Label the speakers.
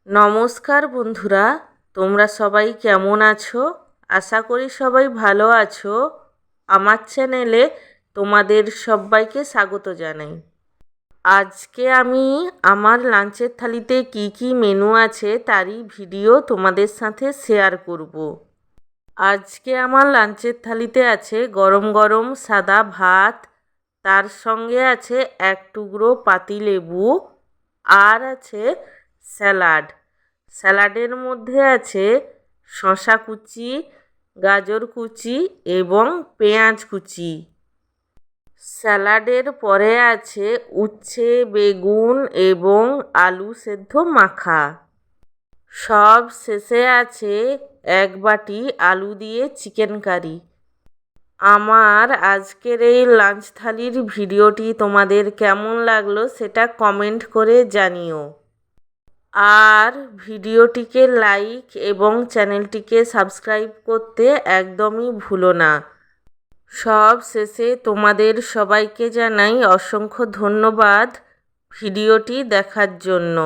Speaker 1: নমস্কার বন্ধুরা, তোমরা সবাই কেমন আছো? আশা করি সবাই ভালো আছো। আমার চ্যানেলে তোমাদের সবাইকে স্বাগত জানাই। আজকে আমি আমার লাঞ্চের থালিতে কি কি মেনু আছে তারই ভিডিও তোমাদের সাথে শেয়ার করব। আজকে আমার লাঞ্চের থালিতে আছে গরম গরম সাদা ভাত, তার সঙ্গে আছে এক টুকরো পাতিলেবু, আর আছে স্যালাড। স্যালাডের মধ্যে আছে শসা কুচি, গাজর কুচি এবং পেঁয়াজ কুচি। স্যালাডের পরে আছে উচ্ছে, বেগুন এবং আলু সেদ্ধ মাখা। সব শেষে আছে এক বাটি আলু দিয়ে চিকেন কারি। আমার আজকের এই লাঞ্চ থালির ভিডিওটি তোমাদের কেমন লাগলো সেটা কমেন্ট করে জানিও। আর ভিডিওটিকে লাইক এবং চ্যানেলটিকে সাবস্ক্রাইব করতে একদমই ভুলো না। সব শেষে তোমাদের সবাইকে জানাই অসংখ্য ধন্যবাদ ভিডিওটি দেখার জন্য।